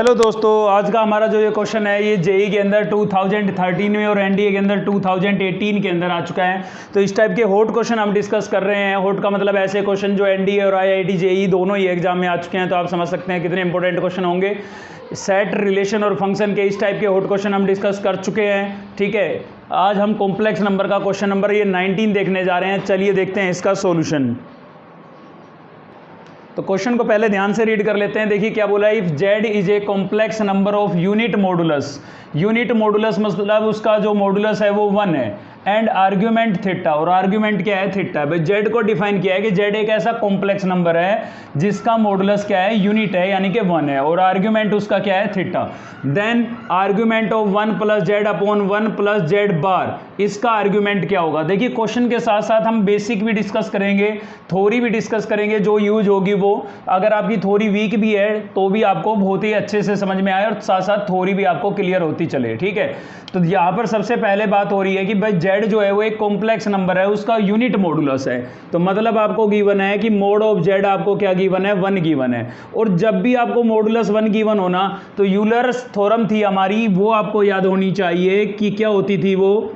Hello दोस्तों, आज का हमारा जो ये क्वेश्चन है ये जेई के अंदर 2013 में और एनडीए के अंदर 2018 के अंदर आ चुका है। तो इस टाइप के हॉट क्वेश्चन हम डिस्कस कर रहे हैं। हॉट का मतलब ऐसे क्वेश्चन जो एनडीए और आईआईटी जेई दोनों ही एग्जाम में आ चुके हैं। तो आप समझ सकते हैं कितने इंपॉर्टेंट क्वेश्चन होंगे। सेट, रिलेशन और फंक्शन के इस टाइप के हॉट क्वेश्चन हम डिस्कस कर चुके हैं। ठीक है, आज हम कॉम्प्लेक्स नंबर का क्वेश्चन नंबर ये 19 देखने जा रहे हैं। चलिए देखते हैं इसका सोल्यूशन। तो क्वेश्चन को पहले ध्यान से रीड कर लेते हैं। देखिए क्या बोला है, if Z is a complex number of unit modulus. Unit modulus मतलब उसका जो मॉडुलस है वो 1 है एंड आर्ग्यूमेंट थीटा, और आर्ग्यूमेंट क्या है, थीटा। भाई जेड को डिफाइन किया है कि जेड एक ऐसा कॉम्प्लेक्स नंबर है जिसका मॉडुलस क्या है, यूनिट है, यानी कि 1 है, और आर्ग्यूमेंट उसका क्या है, थीटा। Then argument of 1 plus z upon 1 plus z bar, इसका आर्ग्यूमेंट क्या होगा। देखिए क्वेश्चन के साथ साथ हम बेसिक भी डिस्कस करेंगे, थ्योरी भी डिस्कस करेंगे जो यूज होगी वो। अगर आपकी थ्योरी वीक भी है तो भी आपको बहुत ही अच्छे से समझ में आए और साथ साथ थ्योरी भी आपको क्लियर होती चले। ठीक है, तो यहाँ पर सबसे पहले बात हो रही है कि भाई जेड जो है वो एक कॉम्प्लेक्स नंबर है, उसका यूनिट मॉडुलस है। तो मतलब आपको गिवन है कि मोड ऑफ जेड आपको क्या गिवन है, 1 गिवन है। और जब भी आपको मॉडुलस 1 गिवन होना तो यूलर्स थ्योरम थी हमारी, वो आपको याद होनी चाहिए कि क्या होती थी वो,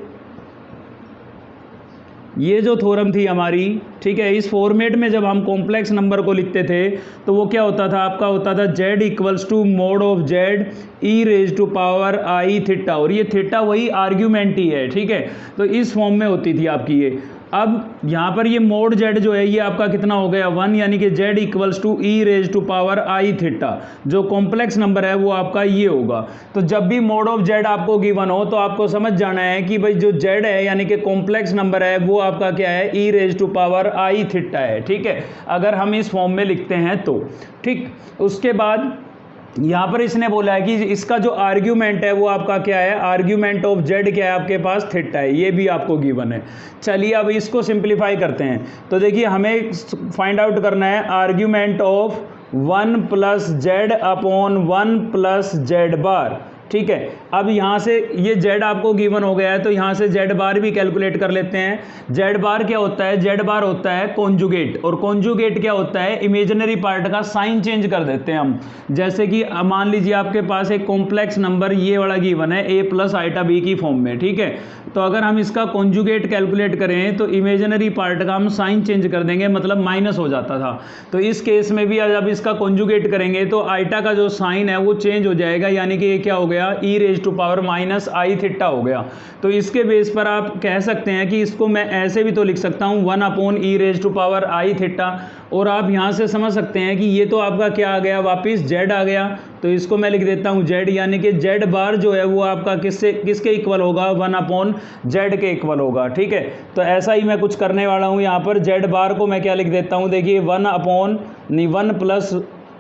ये जो थ्योरम थी हमारी। ठीक है, इस फॉर्मेट में जब हम कॉम्प्लेक्स नंबर को लिखते थे तो वो क्या होता था, आपका होता था z equals to mode of z e raise to power i theta, और ये थीटा वही आर्ग्यूमेंट ही है। ठीक है, तो इस फॉर्म में होती थी आपकी ये। अब यहाँ पर ये मोड z जो है ये आपका कितना हो गया, 1, यानी कि z equals to e raise to power i theta. जो कॉम्प्लेक्स नंबर है वो आपका ये होगा। तो जब भी मोड ऑफ z आपको गिवन हो तो आपको समझ जाना है कि भाई जो z है यानी कि कॉम्प्लेक्स नंबर है वो आपका क्या है, e raise to power i theta है। ठीक है, अगर हम इस फॉर्म में लिखते हैं तो। ठीक, उसके बाद यहाँ पर इसने बोला है कि इसका जो आर्ग्यूमेंट है वो आपका क्या है, आर्ग्यूमेंट ऑफ जेड क्या है आपके पास, थीटा है। ये भी आपको गिवन है। चलिए अब इसको सिंप्लीफाई करते हैं। तो देखिए हमें फाइंड आउट करना है argument of 1 plus z upon 1 plus z bar. ठीक है, अब यहाँ से ये z आपको गिवन हो गया है तो यहाँ से z बार भी कैलकुलेट कर लेते हैं। z बार क्या होता है, z बार होता है कॉन्जुगेट, और कॉन्जुगेट क्या होता है, इमेजिनरी पार्ट का साइन चेंज कर देते हैं हम। जैसे कि मान लीजिए आपके पास एक कॉम्प्लेक्स नंबर ये वाला गिवन है a प्लस आइटा b की फॉर्म में। ठीक है, तो अगर हम इसका कॉन्जुगेट कैलकुलेट करें तो इमेजिनरी पार्ट का हम साइन चेंज कर देंगे, मतलब माइनस हो जाता था। तो इस केस में भी जब इसका कॉन्जुगेट करेंगे तो आइटा का जो साइन है वो चेंज हो जाएगा, यानी कि ये क्या हो गया, e raise to power minus i theta हो गया। तो इसके बेस पर आप कह सकते हैं कि इसको मैं ऐसे भी तो लिख सकता हूं 1 upon e raise to power i theta. और आप यहां से समझ सकते हैं कि ये तो आपका क्या आ गया, वापस z आ गया। तो इसको मैं लिख देता हूं z, यानी कि z बार जो है वो आपका किसके इक्वल होगा, 1 अपॉन z के इक्वल होगा। ठीक है, तो ऐसा ही मैं कुछ करने वाला हूं। यहाँ पर z बार को मैं क्या लिख देता हूं, देखिए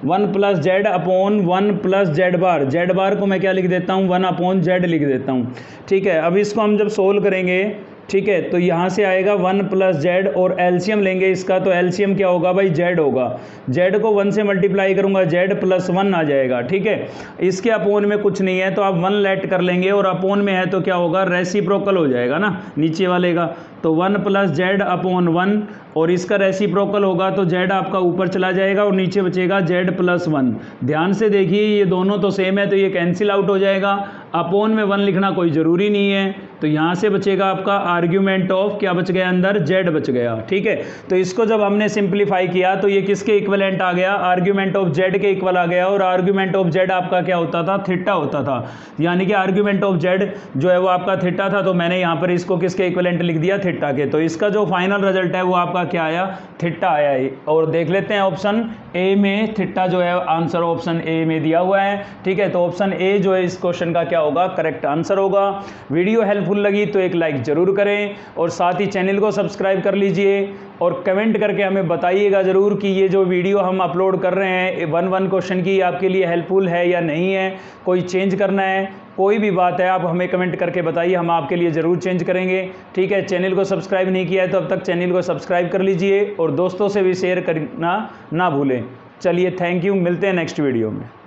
1 plus z upon 1 plus z bar. Z bar को मैं क्या लिख देता हूँ, 1 अपॉन जेड लिख देता हूँ। ठीक है, अब इसको हम जब सोल्व करेंगे, ठीक है, तो यहाँ से आएगा 1 प्लस जेड, और एलसीएम लेंगे इसका, तो एलसीएम क्या होगा भाई, जेड होगा। जेड को 1 से मल्टीप्लाई करूँगा, जेड प्लस 1 आ जाएगा। ठीक है, इसके अपोन में कुछ नहीं है तो आप 1 लेट कर लेंगे, और अपोन में है तो क्या होगा, रेसिप्रोकल हो जाएगा ना नीचे वाले का। तो 1 प्लस जेड अपॉन 1, और इसका रेसिप्रोकल होगा तो जेड आपका ऊपर चला जाएगा और नीचे बचेगा जेड प्लस 1। ध्यान से देखिए ये दोनों तो सेम है तो ये कैंसिल आउट हो जाएगा। अपोन में 1 लिखना कोई ज़रूरी नहीं है, तो यहाँ से बचेगा आपका आर्ग्यूमेंट ऑफ, क्या बच गया अंदर, जेड बच गया। ठीक है, तो इसको जब हमने सिंप्लीफाई किया तो ये किसके इक्वलेंट आ गया, आर्ग्यूमेंट ऑफ जेड के इक्वल आ गया। और आर्ग्यूमेंट ऑफ जेड आपका क्या होता था, थीटा होता था, यानी कि आर्ग्यूमेंट ऑफ जेड जो है वो आपका थीटा था। तो मैंने यहाँ पर इसको किसके इक्वलेंट लिख दिया, थीटा के। तो इसका जो फाइनल रिजल्ट है वो आपका क्या आया, थीटा आया है। और देख लेते हैं ऑप्शन ए में थीटा जो है आंसर ऑप्शन ए में दिया हुआ है। ठीक है, तो ऑप्शन ए जो है इस क्वेश्चन का क्या होगा, करेक्ट आंसर होगा। वीडियो हेल्पफुल लगी तो एक लाइक जरूर करें, और साथ ही चैनल को सब्सक्राइब कर लीजिए, और कमेंट करके हमें बताइएगा ज़रूर कि ये जो वीडियो हम अपलोड कर रहे हैं 1 क्वेश्चन की आपके लिए हेल्पफुल है या नहीं है, कोई चेंज करना है, कोई भी बात है आप हमें कमेंट करके बताइए, हम आपके लिए ज़रूर चेंज करेंगे। ठीक है, चैनल को सब्सक्राइब नहीं किया है तो अब तक चैनल को सब्सक्राइब कर लीजिए, और दोस्तों से भी शेयर करना ना भूलें। चलिए थैंक यू, मिलते हैं नेक्स्ट वीडियो में।